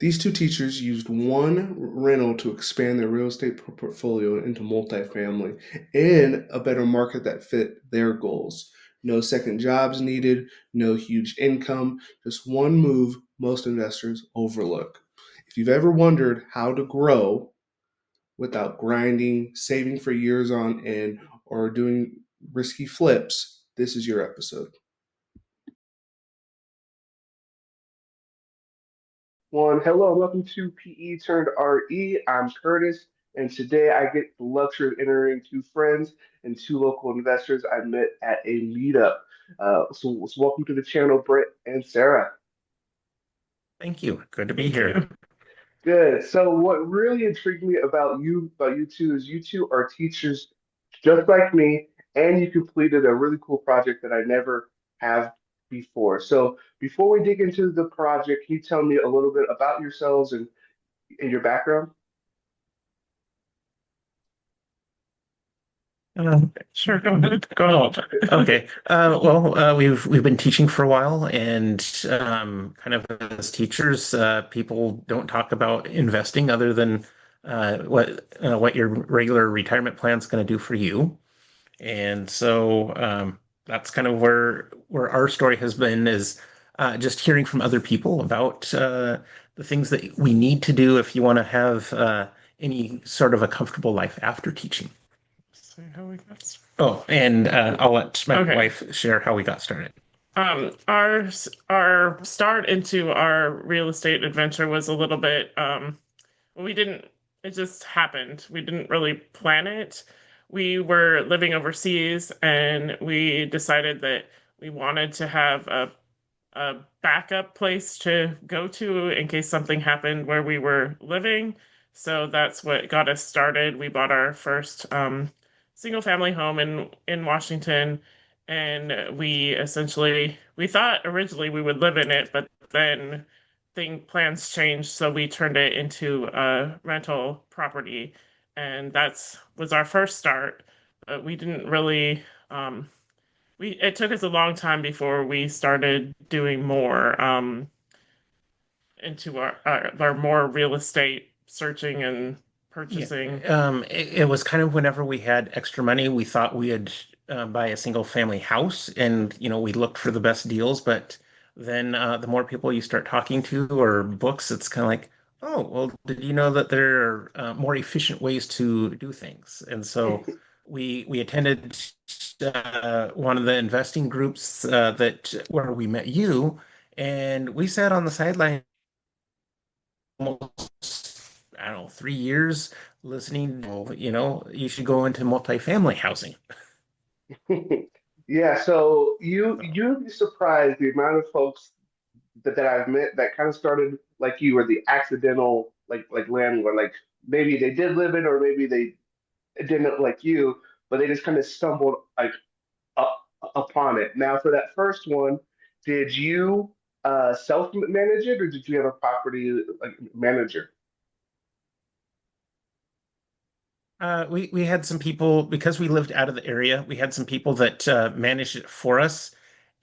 These two teachers used one rental to expand their real estate portfolio into multifamily in a better market that fit their goals. No second jobs needed, no huge income, just one move most investors overlook. If you've ever wondered how to grow without grinding, saving for years on end, or doing risky flips, this is your episode. One, hello, welcome to PE turned RE. I'm Curtis, and today I get the luxury of interviewing two friends and two local investors I met at a meetup. So welcome to the channel, Brent and Sarah. Thank you. Good to be Thank here. you. Good. So what really intrigued me about you two, is you two are teachers just like me, and you completed a really cool project that I never have before. So before we dig into the project, can you tell me a little bit about yourselves and your background? Sure, go ahead. Go ahead. Okay. We've been teaching for a while, and kind of as teachers, people don't talk about investing other than what your regular retirement plan is going to do for you. And so that's kind of where our story has been is just hearing from other people about the things that we need to do if you want to have any sort of a comfortable life after teaching. See how we got started. Oh, and I'll let my Okay. wife share how we got started. Our start into our real estate adventure was a little bit we didn't it just happened. We didn't really plan it. We were living overseas and we decided that we wanted to have a backup place to go to in case something happened where we were living. So that's what got us started. We bought our first single family home in Washington, and we thought originally we would live in it, but then thing plans changed, so we turned it into a rental property, and that's was our first start. But we didn't really we it took us a long time before we started doing more into our more real estate searching and Yeah, purchasing. it was kind of whenever we had extra money, we thought we'd buy a single family house, and we looked for the best deals. But then the more people you start talking to or books, it's kind of like, oh, well, did you know that there are more efficient ways to do things? And so we attended one of the investing groups that where we met you, and we sat on the sideline almost, I don't know, 3 years listening, you should go into multifamily housing. Yeah, so So, you'd be surprised the amount of folks that I've met that kind of started like you, or the accidental like landlord. Like maybe they did live it, or maybe they didn't like you, but they just kind of stumbled like up upon it. Now, for that first one, did you self manage it, or did you have a property like manager? we had some people because we lived out of the area. We had some people that managed it for us,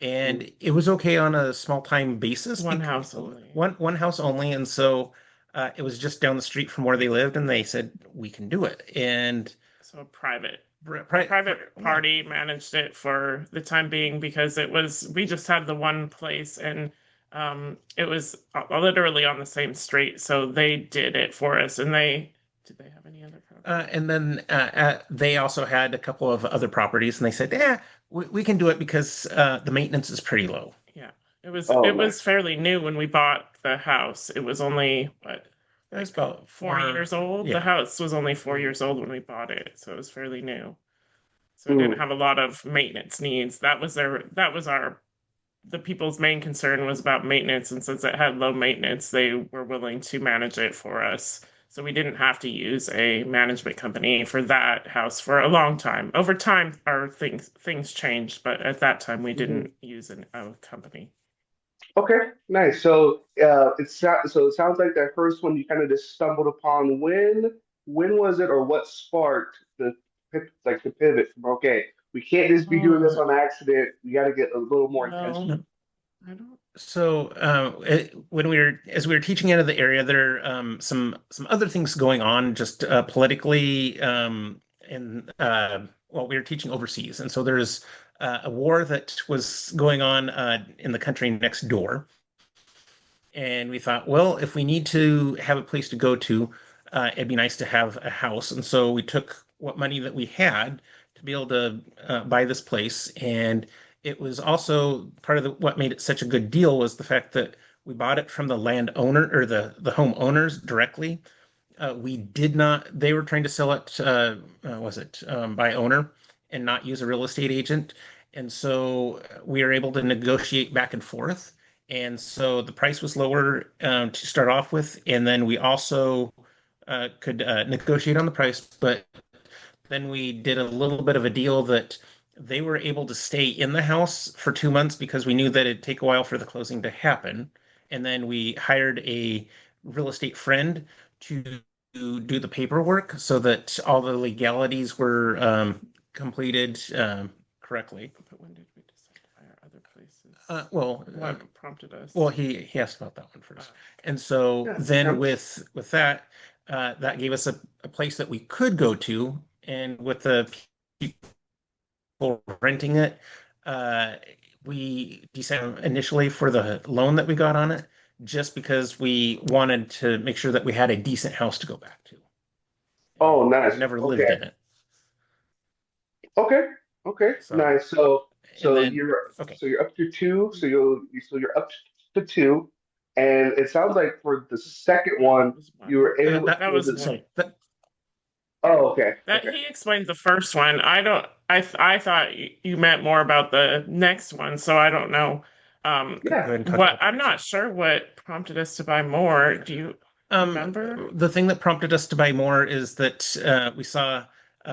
Mm. and it was okay on a small time basis. One house only. One house only, and so it was just down the street from where they lived, and they said we can do it. And So a private yeah, party managed it for the time being because we just had the one place, and it was literally on the same street. So they did it for us, and did they have any other property? and then they also had a couple of other properties, and they said, "Yeah, we can do it because the maintenance is pretty low." Yeah. Oh, It nice. was fairly new when we bought the house. It was only what, It was like about 4 years old. The yeah. house was only 4 years old when we bought it, so it was fairly new. So it didn't Mm. have a lot of maintenance needs. That was our the people's main concern was about maintenance, and since it had low maintenance, they were willing to manage it for us. So we didn't have to use a management company for that house for a long time. Over time, our things changed, but at that time, we Hmm. didn't use a company. Okay, nice. So it sounds like that first one you kind of just stumbled upon. When was it, or what sparked the pivot from okay, we can't just be doing this Oh, on accident. We got to get a little more well, intentional. I don't. So when as we were teaching out of the area, there some other things going on just politically, and well, we were teaching overseas, and so there's a war that was going on in the country next door, and we thought, well, if we need to have a place to go to, it'd be nice to have a house, and so we took what money that we had to be able to buy this place, and it was also part of what made it such a good deal was the fact that we bought it from the landowner or the homeowners directly. We did not, they were trying to sell it, was it by owner and not use a real estate agent. And so we were able to negotiate back and forth. And so the price was lower to start off with. And then we also could negotiate on the price, but then we did a little bit of a deal that they were able to stay in the house for 2 months because we knew that it'd take a while for the closing to happen. And then we hired a real estate friend to do the paperwork so that all the legalities were completed correctly. But when did we decide to hire other places? Well, What prompted us? well, he asked about that one first, and so Yeah, then yeah. with that, that gave us a place that we could go to, and with the people renting it, uh, we decided initially for the loan that we got on it, just because we wanted to make sure that we had a decent house to go back to, and Oh, we've nice. never lived Okay. in it. Okay. Okay. So, Nice. So and so then you're okay, so you're up to two. So you're up to two, and it sounds like for the second one Was you one. were able. that That Was was it? one. sorry that Oh, okay. That Okay. he explained the first one. I don't. I thought you meant more about the next one, so I don't know. go Yeah. ahead and talk What about the I'm next not one. sure what prompted us to buy more. Do you Um, remember? the thing that prompted us to buy more is that we saw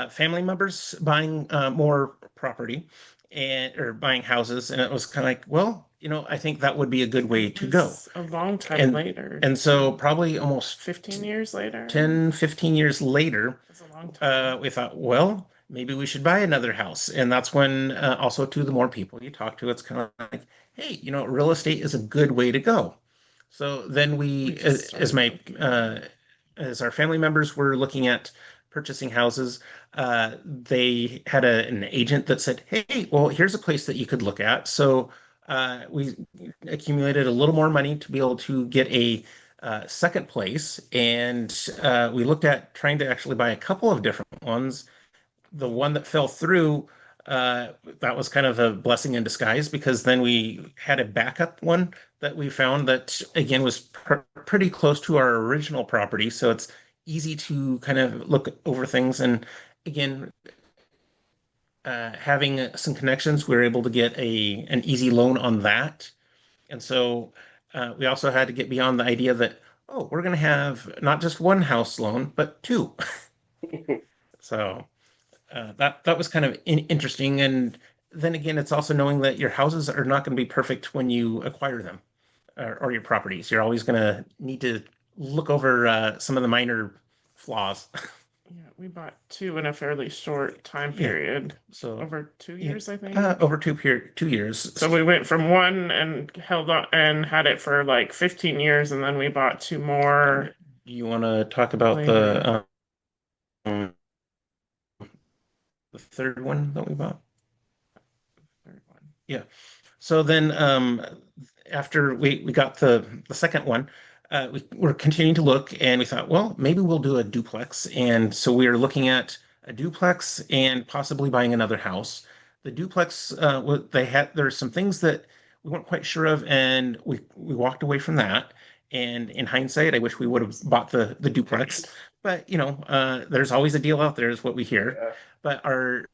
family members buying more property and or buying houses, and it was kind of like, well, I think that would be a good way It to go. was a long time And later and so too. probably almost 15 years later. 10, 15 years later, That's a long time. we thought, well, maybe we should buy another house. And that's when also to the more people you talk to, it's kind of like, hey, real estate is a good way to go. So then We we, just started looking at it. as our family members were looking at purchasing houses, they had an agent that said, hey, well, here's a place that you could look at. So we accumulated a little more money to be able to get a second place, and we looked at trying to actually buy a couple of different ones. The one that fell through, uh, that was kind of a blessing in disguise because then we had a backup one that we found that again was pretty close to our original property, so it's easy to kind of look over things. And again, having some connections, we were able to get an easy loan on that. And so we also had to get beyond the idea that, oh, we're going to have not just one house loan, but two. So that was kind of interesting. And then again, it's also knowing that your houses are not going to be perfect when you acquire them, or your properties. You're always going to need to look over some of the minor flaws. Yeah, we bought two in a fairly short time Yeah. period, So over two yeah, years, I think. over 2 years. So we went from one and held on and had it for like 15 years, and then we bought two more Do you want to talk about later. um, the third one that we bought? Third one. Yeah. So then, after we got the second one, we were continuing to look, and we thought, well, maybe we'll do a duplex. And so we are looking at a duplex and possibly buying another house. The duplex, they had there's some things that we weren't quite sure of, and we walked away from that. And in hindsight, I wish we would have bought the duplex. But there's always a deal out there, is what we hear. Yeah. But our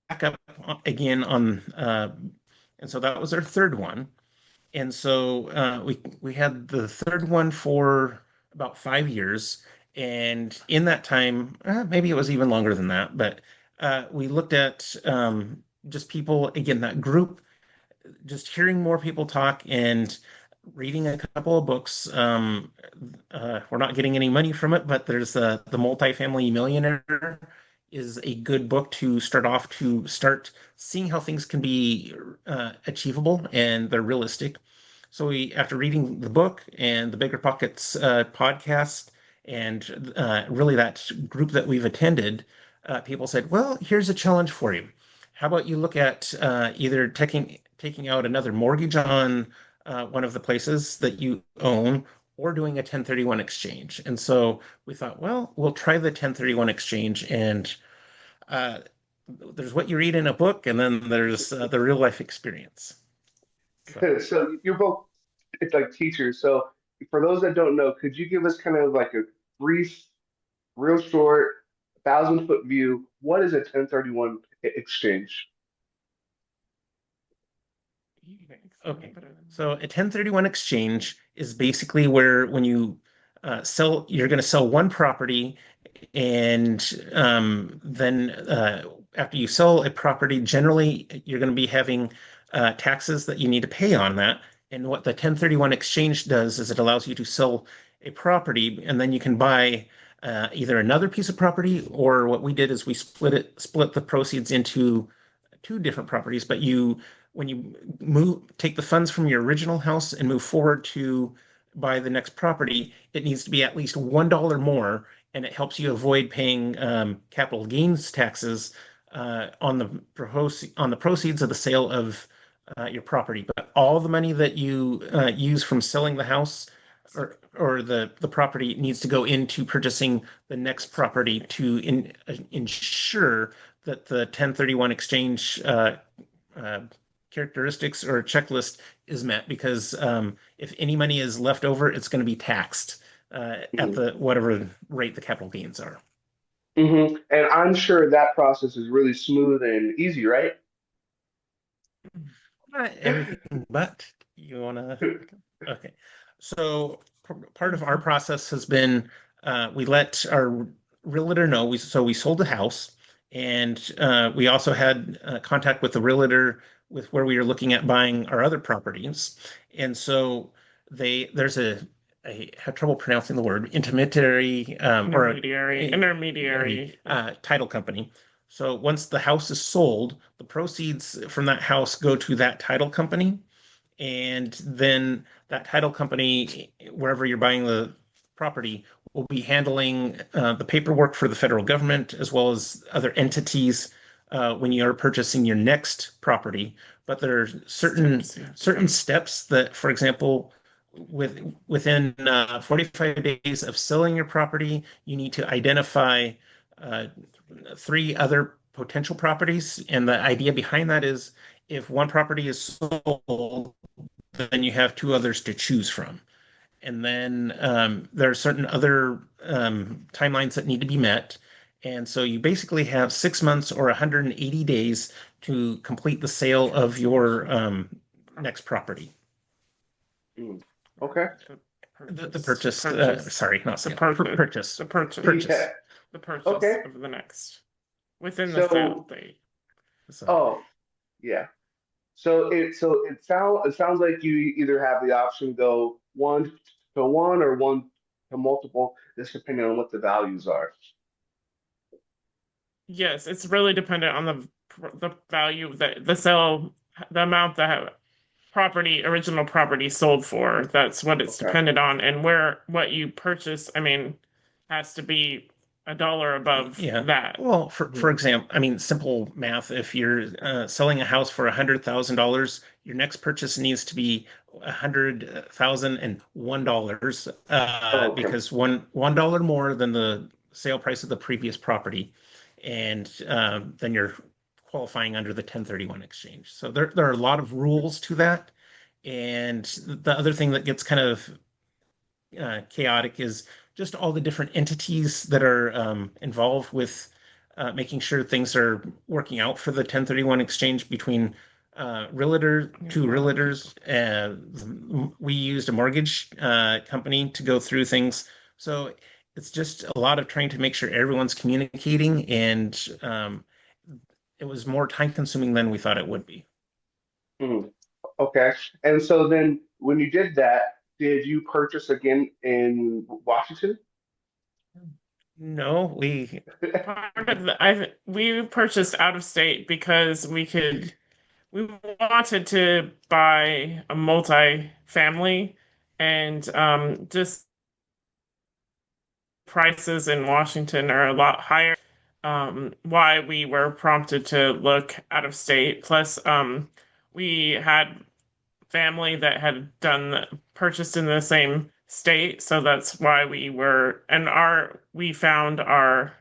back up again on and so that was our third one. And so we had the third one for about 5 years, and in that time, maybe it was even longer than that, but we looked at just people again, that group, just hearing more people talk and reading a couple of books. We're not getting any money from it, but there's the multifamily millionaire, is a good book to start off, to start seeing how things can be achievable and they're realistic. So after reading the book and the Bigger Pockets podcast, and really that group that we've attended, people said, "Well, here's a challenge for you. How about you look at either taking out another mortgage on one of the places that you own, or doing a 1031 exchange?" And so we thought, well, we'll try the 1031 exchange, and uh, there's what you read in a book, and then there's the real life experience. So. So you're both, it's like teachers. So for those that don't know, could you give us kind of like a brief, real short, 1,000 foot view? What is a 1031 exchange? Okay. So a 1031 exchange is basically where when you you're going to sell one property, and then after you sell a property, generally you're going to be having taxes that you need to pay on that. And what the 1031 exchange does is it allows you to sell a property, and then you can buy either another piece of property, or what we did is we split the proceeds into two different properties. But when you take the funds from your original house and move forward to buy the next property, it needs to be at least $1 more, and it helps you avoid paying capital gains taxes on the proceeds of the sale of your property. But all the money that you use from selling the house or the property needs to go into purchasing the next property to ensure that the 1031 exchange uh, characteristics or checklist is met, because if any money is left over, it's going to be taxed at Mhm. the whatever rate the capital gains are. And I'm sure that process is really smooth and easy, right? Everything but you want to. Okay. So part of our process has been we let our realtor know. We sold the house, and we also had contact with the realtor with where we were looking at buying our other properties. And so there's I have trouble pronouncing the word intermediary or Intermediary. title company. So once the house is sold, the proceeds from that house go to that title company, and then that title company, wherever you're buying the property, will be handling the paperwork for the federal government as well as other entities when you are purchasing your next property. But there are certain steps that, for example, within 45 days of selling your property, you need to identify uh, three other potential properties. And the idea behind that is if one property is sold, then you have two others to choose from. And then there are certain other timelines that need to be met. And so you basically have 6 months or 180 days to complete the sale of your next property. Mm. Okay. The purchase, sorry, not The sale, purchase. purchase, The purchase. Yeah. purchase. The purchase Okay. of the next within the sale So, date. So, oh, yeah. So it sounds like you either have the option to go 1 to 1 or 1 to multiple, just depending on what the values are. Yes, it's really dependent on the value of the sale, the amount that original property sold for. That's what it's Okay. dependent on, and where what you purchase, I mean, has to be $1 above yeah. that. Well, for Mhm. example, I mean, simple math. If you're selling a house for $100,000, your next purchase needs to be $100,001, Oh, okay. because $1 more than the sale price of the previous property, and then you're qualifying under the 1031 exchange. So there are a lot of rules to that. And the other thing that gets kind of chaotic is just all the different entities that are involved with making sure things are working out for the 1031 exchange between two realtors. We used a mortgage company to go through things. So it's just a lot of trying to make sure everyone's communicating, and it was more time consuming than we thought it would be. Mhm. Okay. And so then when you did that, did you purchase again in Washington? No, we Part of we purchased out of state because we wanted to buy a multi-family, and just prices in Washington are a lot higher. Why we were prompted to look out of state. Plus, we had family that had purchased in the same state, so that's why we found our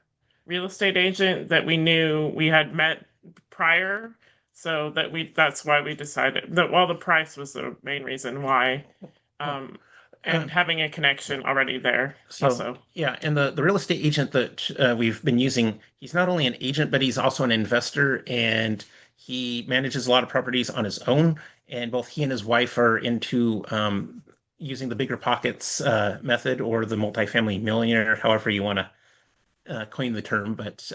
real estate agent that we knew we had met prior, so that's why we decided that, well, the price was the main reason why, oh, um, uh, and having a connection already there so also. yeah, and the real estate agent that we've been using, he's not only an agent, but he's also an investor, and he manages a lot of properties on his own. And both he and his wife are into using the bigger pockets method or the multifamily millionaire, however you want to coin the term. But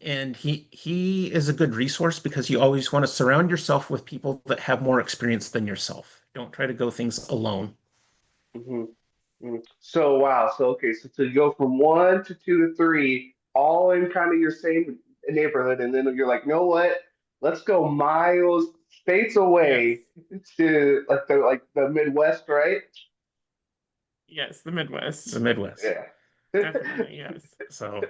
and he is a good resource because you always want to surround yourself with people that have more experience than yourself. Don't try to go things alone. Hmm. So wow, so okay, so to go from one to two to three, all in kind of your same neighborhood, and then you're like, you know what? Let's go miles, states Yes, away to like the Midwest, right? yes, the The Midwest. Midwest. Yeah. Definitely, yes. So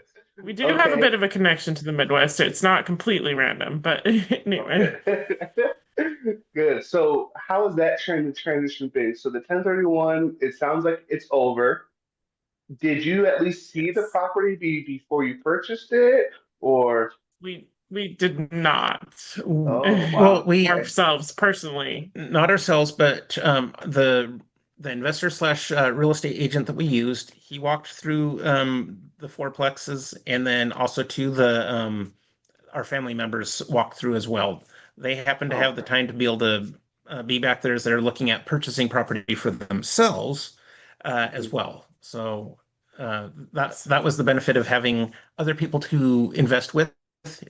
We do have a Okay. bit of a connection to the Midwest. It's not completely random, but anyway, Okay. Good. So how has that transition been? So the 1031, it sounds like it's over. Did you at least see the yes. property before you purchased it? Or We did not oh well, wow. we Okay. ourselves personally. not ourselves, but the investor slash real estate agent that we used, he walked through the fourplexes, and then also to the our family members walked through as well. They happen to have the Okay. time to be able to be back there as they're looking at purchasing property for themselves as Mhm. well. So that was the benefit of having other people to invest with.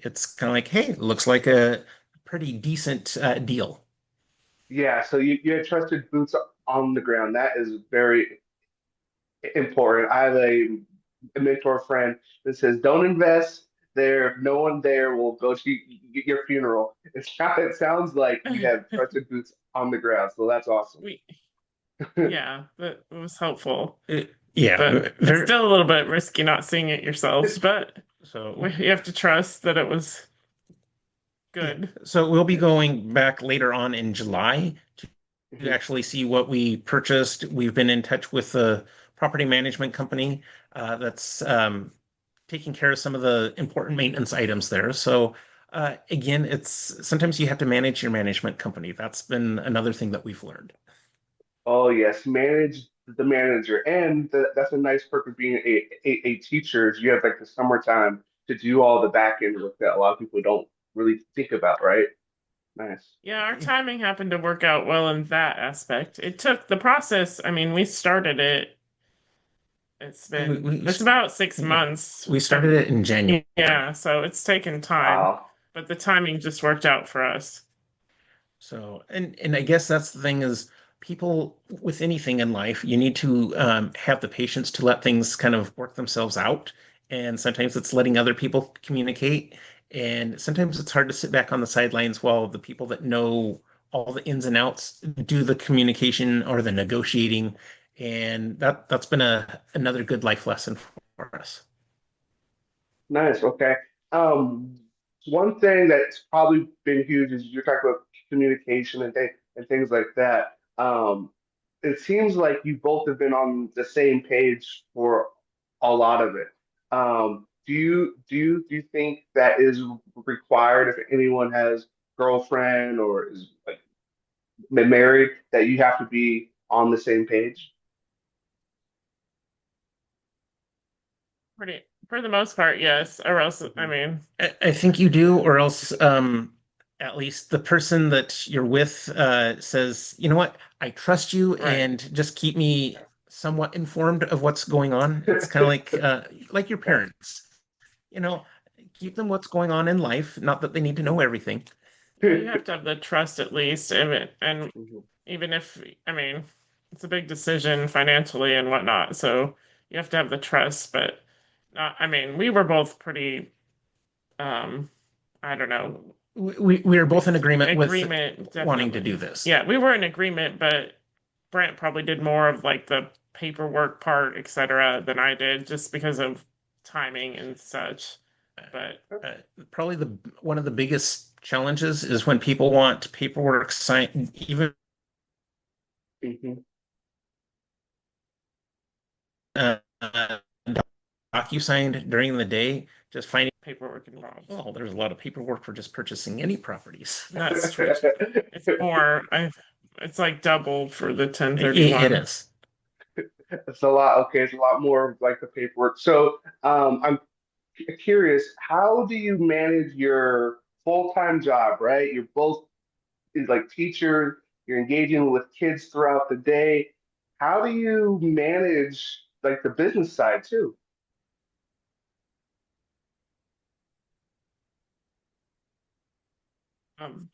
It's kind of like, hey, it looks like a pretty decent deal. Yeah, so you had trusted boots on the ground. That is very important. I have a mentor friend that says, "Don't invest there. If no one there will go to your funeral." It sounds like you have trusted boots on the ground, so that's awesome. We Yeah, that was helpful, but Yeah, it's very. still a little bit risky not seeing it yourselves. But So you have to trust that it was yeah, good. so we'll be going back later on in July to Mhm. actually see what we purchased. We've been in touch with the property management company that's taking care of some of the important maintenance items there. So again, it's sometimes you have to manage your management company. That's been another thing that we've learned. Oh yes, manage the manager, and that's a nice perk of being a teacher. Is you have like the summertime to do all the back end work that a lot of people don't really think about, right? Nice. Yeah, our timing happened to work out well in that aspect. It took the process. I mean, we started it. We, we, It's about six yeah, months we started from, it in January. yeah, so it's taken time, Wow. but the timing just worked out for us. So, and I guess that's the thing is people with anything in life, you need to have the patience to let things kind of work themselves out. And sometimes it's letting other people communicate. And sometimes it's hard to sit back on the sidelines while the people that know all the ins and outs do the communication or the negotiating. And that's been another good life lesson for us. Nice. Okay. Um, One thing that's probably been huge is you're talking about communication and things like that. It seems like you both have been on the same page for a lot of it. Do you think that is required if anyone has girlfriend or is like married that you have to be on the same page? For the most part, yes. Or else, I Mhm. mean, I think you do, or else at least the person that you're with says, you know what, I trust you, right. and just keep me somewhat informed of what's going on. It's kind of like your parents, you know, keep them what's going on in life. Not that they need to know everything. Yeah, you have to have the trust at least, and Mhm. even if, I mean, it's a big decision financially and whatnot, so you have to have the trust. But I mean, we were both pretty, um, I don't know, We are both in agreement with agreement, wanting to do definitely. this. Yeah, we were in agreement, but Brent probably did more of like the paperwork part, etc., than I did, just because of timing and such. But Uh, Probably the one of the biggest challenges is when people want paperwork signed, even Hmm. uh, DocuSigned during the day. Just finding, paperwork involved. oh, there's a lot of paperwork for just purchasing any properties. That's true too. It's more, it's like doubled for the It 1031. is. It's a lot. Okay, it's a lot more of like the paperwork. So, I'm curious, how do you manage your full-time job, right? You're both is like teachers, you're engaging with kids throughout the day. How do you manage like the business side too? Um,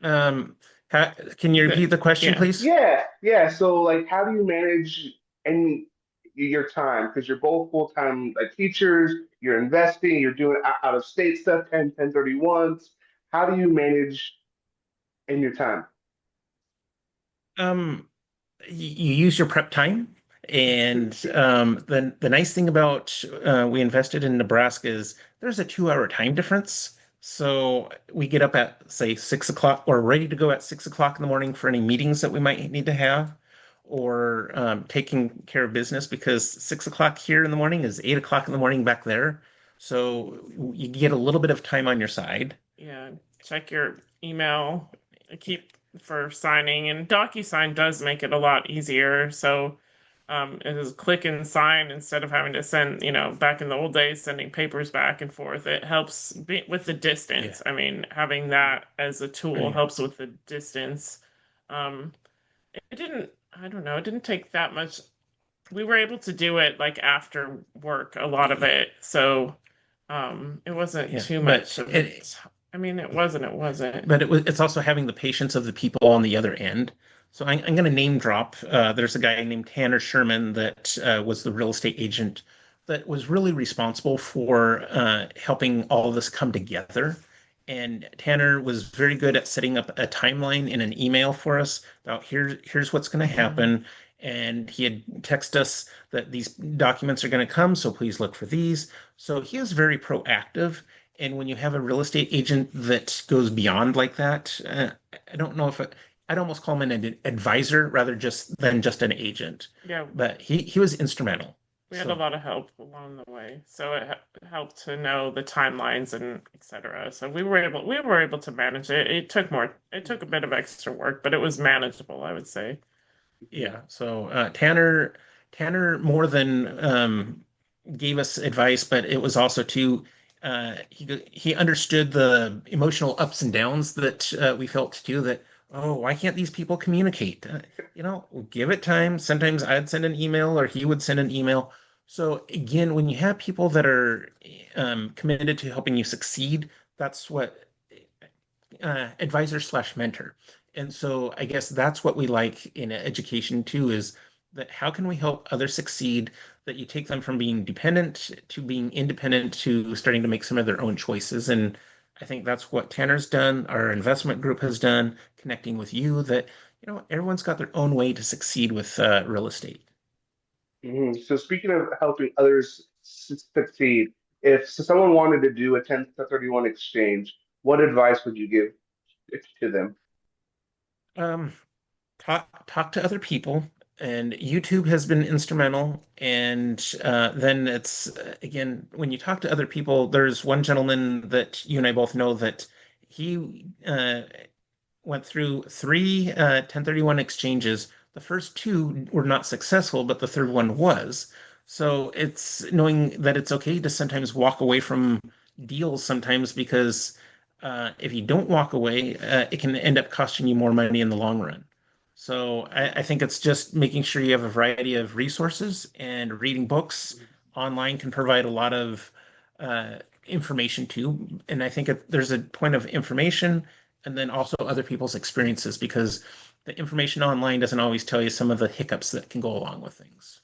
Um, can you repeat the question, yeah. please? Yeah, yeah. So like how do you manage and your time? Because you're both full-time like teachers, you're investing, you're doing out of state stuff, 1031s. How do you manage in your time? Um, you use your prep time. And the nice thing about we invested in Nebraska is there's a 2 hour time difference. So we get up at say 6 o'clock or ready to go at 6 o'clock in the morning for any meetings that we might need to have or taking care of business because 6 o'clock here in the morning is 8 o'clock in the morning back there. So you get a little bit of time on your side. Yeah, check your email, keep for signing, and DocuSign does make it a lot easier. So it is click and sign instead of having to send, back in the old days, sending papers back and forth. It helps with the Yeah. distance. I mean, having that as a tool Yeah. helps with the distance. Um, it didn't, I don't know, it didn't take that much. We were able to do it like after work, a lot of Yeah. it. So it wasn't Yeah. too much of a I mean, it wasn't. But it's also having the patience of the people on the other end. So I'm going to name drop. There's a guy named Tanner Sherman that was the real estate agent that was really responsible for helping all of this come together. And Tanner was very good at setting up a timeline in an email for us about here's what's going to happen. And he had texted us that these documents are going to come, so please look for these. So he was very proactive and when you have a real estate agent that goes beyond like that, I don't know if I'd almost call him an advisor rather just than just an agent. Yeah, But he was instrumental. we had a So lot of help along the way, so it helped to know the timelines and etc. So we were able to manage it. It took a bit of extra work, but it was manageable, I would say. yeah, so Tanner more than gave us advice, but it was also too he understood the emotional ups and downs that we felt too. That oh, why can't these people communicate? Give it time. Sometimes I'd send an email, or he would send an email. So again, when you have people that are committed to helping you succeed, that's what advisor slash mentor. And so I guess that's what we like in education too is that how can we help others succeed that you take them from being dependent to being independent to starting to make some of their own choices. And I think that's what Tanner's done, our investment group has done, connecting with you that, everyone's got their own way to succeed with real estate. So speaking of helping others succeed, if someone wanted to do a 1031 exchange, what advice would you give to them? Um, talk to other people and YouTube has been instrumental and then it's again when you talk to other people there's one gentleman that you and I both know that he went through three 1031 exchanges. The first two were not successful, but the third one was. So it's knowing that it's okay to sometimes walk away from deals sometimes because if you don't walk away, it can end up costing you more money in the long run. So I think it's just making sure you have a variety of resources and reading books online can provide a lot of information too. And I think there's a point of information and then also other people's experiences because the information online doesn't always tell you some of the hiccups that can go along with things.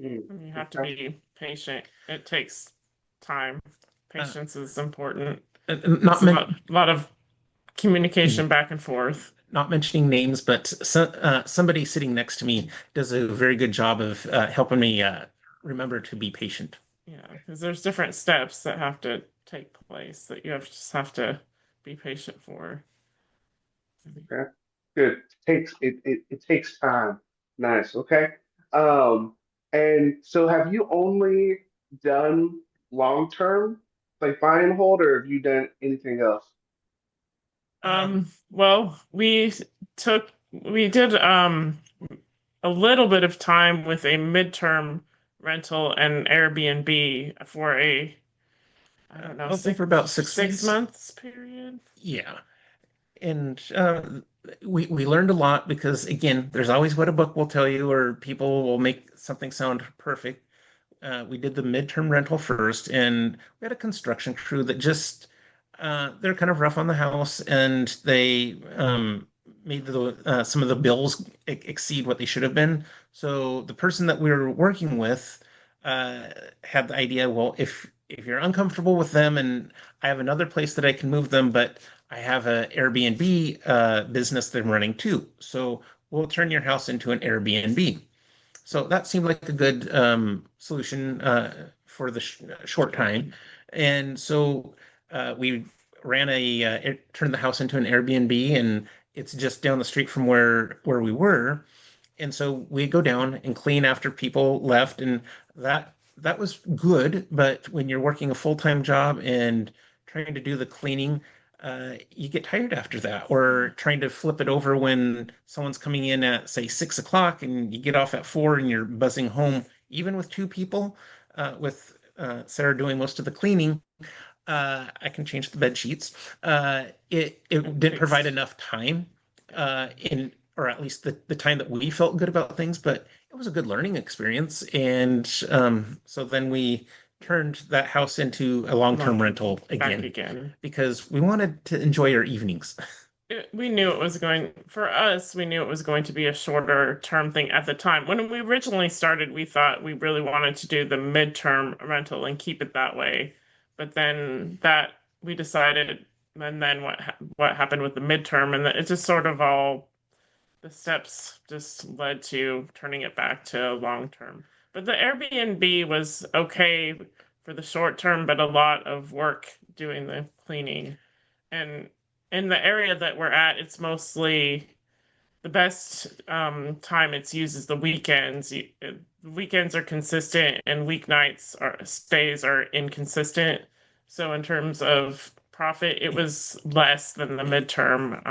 Mm, And you have to okay. be patient. It takes time. Uh, Patience is important. not It's a men- lot of mm, communication back and forth. not mentioning names, but somebody sitting next to me does a very good job of helping me remember to be patient. Yeah, because there's different steps that have to take place that you just have to be patient for. Okay. Good. It takes time. Nice. Okay. Um, and so have you only done long term, like buy and hold, or have you done anything else? Well, we did a little bit of time with a midterm rental and Airbnb for I don't know, Over about 6 months. 6 months period. Yeah. And we learned a lot because again, there's always what a book will tell you, or people will make something sound perfect. We did the midterm rental first, and we had a construction crew that just they're kind of rough on the house, and they made some of the bills exceed what they should have been. So the person that we were working with uh, had the idea, well, if you're uncomfortable with them, and I have another place that I can move them, but I have a Airbnb business that I'm running too, so we'll turn your house into an Airbnb. So that seemed like a good solution for the short time. And so we turned the house into an Airbnb, and it's just down the street from where we were. And so we go down and clean after people left, and that was good. But when you're working a full-time job and trying to do the cleaning, you get tired after that, or trying to flip it over when someone's coming in at say 6 o'clock and you get off at 4 and you're buzzing home, even with two people, with Sarah doing most of the cleaning. I can change the bed sheets. It didn't provide Fixed. enough time in, or at least the time that we felt good about things, but it was a good learning experience. And so then we turned that house into a long-term Long rental back again again. because we wanted to enjoy our evenings. We knew it was going for us, we knew it was going to be a shorter term thing at the time. When we originally started, we thought we really wanted to do the midterm rental and keep it that way. But then that we decided, and then what happened with the midterm, and it just sort of all the steps just led to turning it back to long term. But the Airbnb was okay for the short term, but a lot of work doing the cleaning. And in the area that we're at, it's mostly the best time it's used is the weekends. The weekends are consistent, and weeknights are stays are inconsistent. So in terms of profit, it was less than the midterm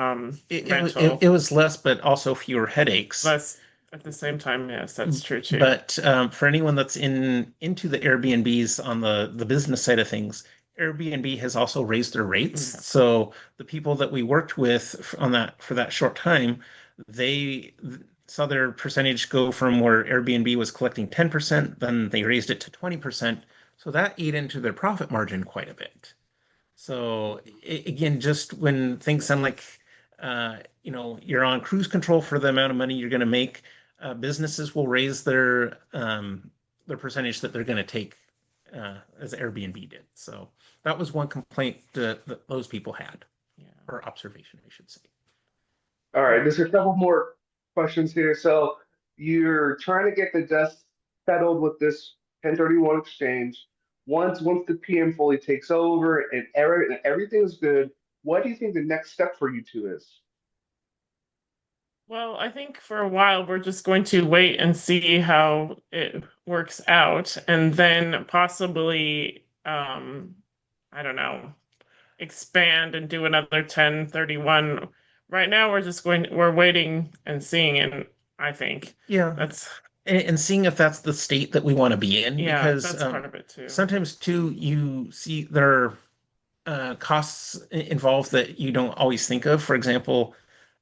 rental. It was less, but also fewer headaches. Less at the same time. Yes, that's true too. But for anyone that's into the Airbnbs on the business side of things, Airbnb has also raised their rates. Yeah. So the people that we worked with on that for that short time, they saw their percentage go from where Airbnb was collecting 10%, then they raised it to 20%. So that ate into their profit margin quite a bit. So again, just when things sound like you're on cruise control for the amount of money you're going to make, businesses will raise their percentage that they're going to take, as Airbnb did. So that was one complaint that those people had, Yeah. or observation, I should say. All right, there's a couple more questions here. So you're trying to get the dust settled with this 1031 exchange. Once the PM fully takes over and everything's good, what do you think the next step for you two is? Well, I think for a while we're just going to wait and see how it works out, and then possibly, I don't know, expand and do another 1031. Right now we're waiting and seeing, and I think Yeah, that's and seeing if that's the state that we want to be in, yeah, because that's part of it too. sometimes too you see there are costs involved that you don't always think of. For example,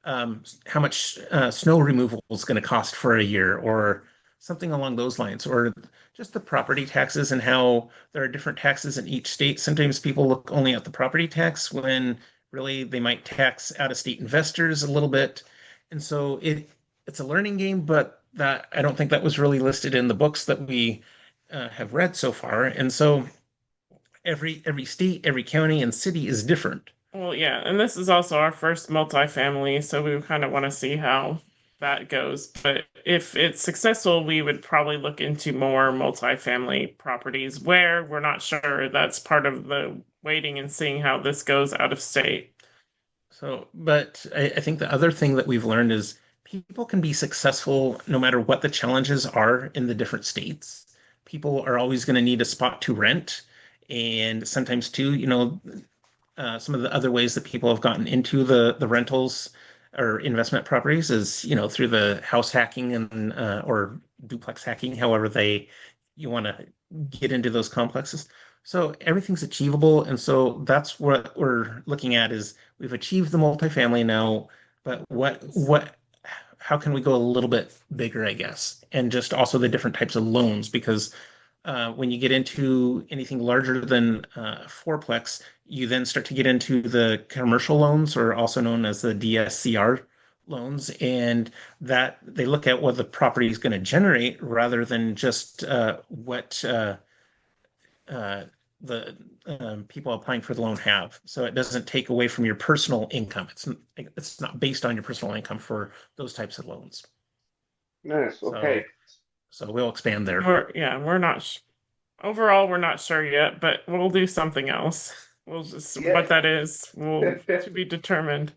how much snow removal is going to cost for a year, or something along those lines, or just the property taxes and how there are different taxes in each state. Sometimes people look only at the property tax when really they might tax out of state investors a little bit. And so it's a learning game, but that I don't think that was really listed in the books that we have read so far. And so every state, every county and city is different. Well, yeah, and this is also our first multifamily, so we kind of want to see how that goes. But if it's successful, we would probably look into more multifamily properties where we're not sure. That's part of the waiting and seeing how this goes out of state. So, but I think the other thing that we've learned is people can be successful no matter what the challenges are in the different states. People are always going to need a spot to rent. And sometimes too, some of the other ways that people have gotten into the rentals or investment properties is, through the house hacking and or duplex hacking, however they you want to get into those complexes. So everything's achievable, and so that's what we're looking at is we've achieved the multifamily now, but what how can we go a little bit bigger, I guess, and just also the different types of loans because when you get into anything larger than fourplex, you then start to get into the commercial loans, or also known as the DSCR loans, and that they look at what the property is going to generate rather than just what uh, the people applying for the loan have. So it doesn't take away from your personal income. It's not based on your personal income for those types of loans. Nice. Okay. So we'll expand there. We're not overall we're not sure yet, but we'll do something else. We'll just Yeah. what that is will to be determined.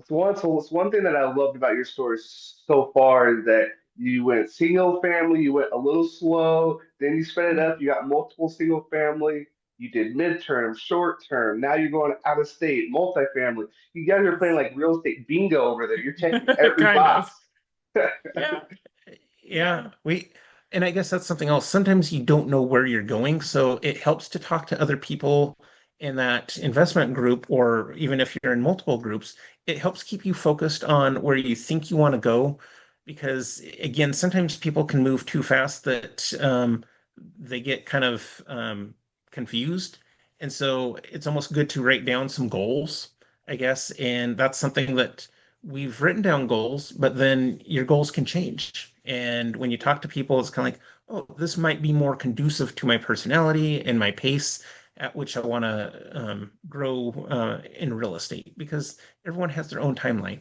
So one thing that I loved about your story so far is that you went single family, you went a little slow, then you sped it up, you got multiple single family, you did midterm, short term, now you're going out of state, multifamily. You guys are playing like real estate bingo over there. You're checking every Kind box. of. Yeah. Yeah, Yeah. and I guess that's something else. Sometimes you don't know where you're going, so it helps to talk to other people in that investment group, or even if you're in multiple groups, it helps keep you focused on where you think you want to go. Because again, sometimes people can move too fast that they get kind of confused. And so it's almost good to write down some goals, I guess. And that's something that we've written down goals, but then your goals can change. And when you talk to people, it's kind of like, oh, this might be more conducive to my personality and my pace at which I want to grow in real estate because everyone has their own timeline.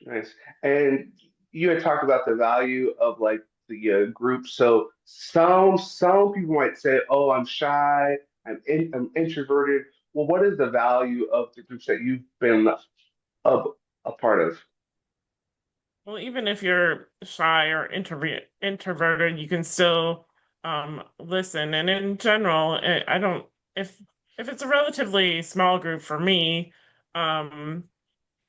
Nice. And you had talked about the value of like the group. So some people might say, "Oh, I'm shy. I'm introverted." Well, what is the value of the groups that you've been a part of? Well, even if you're shy or introverted, you can still listen. And in general, I don't if it's a relatively small group for me, um,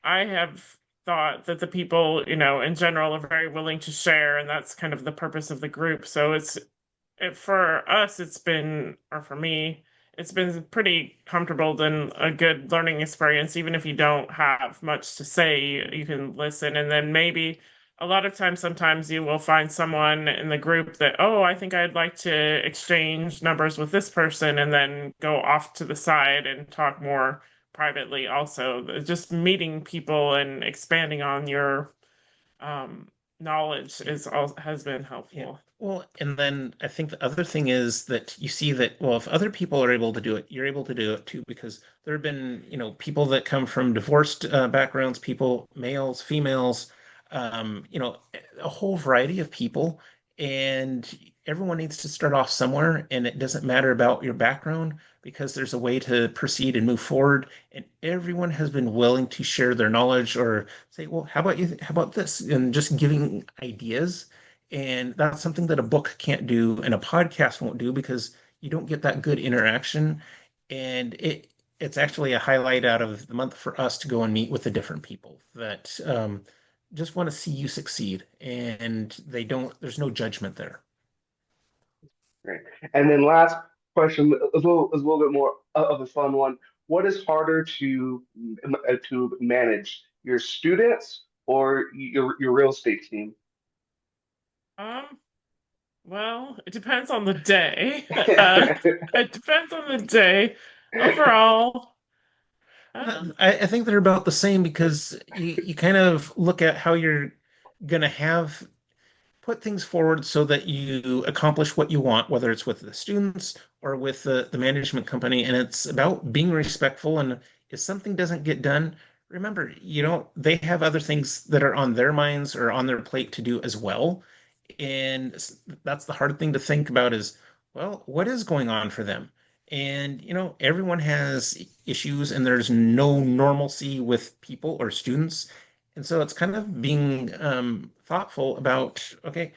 I have thought that the people, in general are very willing to share, and that's kind of the purpose of the group. So for us, or for me, it's been pretty comfortable and a good learning experience. Even if you don't have much to say, you can listen. And then maybe a lot of times, sometimes you will find someone in the group that, oh, I think I'd like to exchange numbers with this person, and then go off to the side and talk more privately. Also, just meeting people and expanding on your um, knowledge has been Yeah. helpful. Well, and then I think the other thing is that you see that, well, if other people are able to do it, you're able to do it too, because there have been, people that come from divorced backgrounds, people, males, females, a whole variety of people. And everyone needs to start off somewhere, and it doesn't matter about your background because there's a way to proceed and move forward. And everyone has been willing to share their knowledge or say, well, how about you? How about this? And just giving ideas, and that's something that a book can't do and a podcast won't do because you don't get that good interaction. And it's actually a highlight out of the month for us to go and meet with the different people that just want to see you succeed. And there's no judgment there. Right. And then last question, is a little bit more of a fun one. What is harder to manage, your students or your real estate team? Um, well, it depends on the day. It depends on the day. Overall, I think they're about the same because you kind of look at how you're going to have put things forward so that you accomplish what you want, whether it's with the students or with the management company. And it's about being respectful. And if something doesn't get done, remember, they have other things that are on their minds or on their plate to do as well. And that's the hard thing to think about is, well, what is going on for them? And, everyone has issues and there's no normalcy with people or students. And so it's kind of being thoughtful about, okay,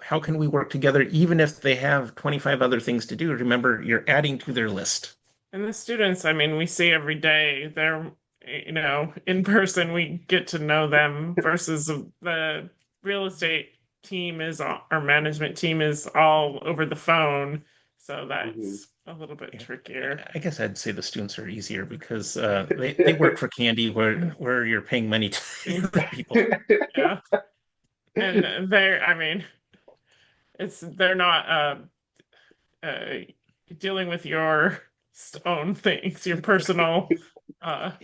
how can we work together, even if they have 25 other things to do? Remember, you're adding to their list. And the students, I mean, we see every day. They're, in person, we get to know them versus the real estate team our management team is all over the phone. So Mhm. that's a little bit trickier. I guess I'd say the students are easier because they work for candy where you're paying money to the people. Yeah. And I mean, they're not uh, dealing with your own things, your personal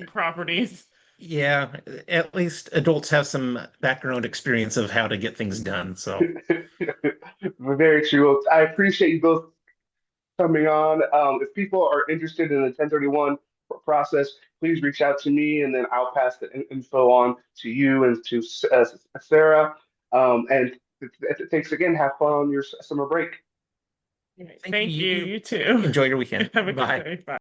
properties. Yeah, at least adults have some background experience of how to get things done. So Very true. I appreciate you both coming on. If people are interested in the 1031 process, please reach out to me and then I'll pass the info on to you and to Sarah. And thanks again. Have fun on your summer break. Right. thank you. Thank you. You You too. enjoy your weekend. Have a good Bye. day. Bye.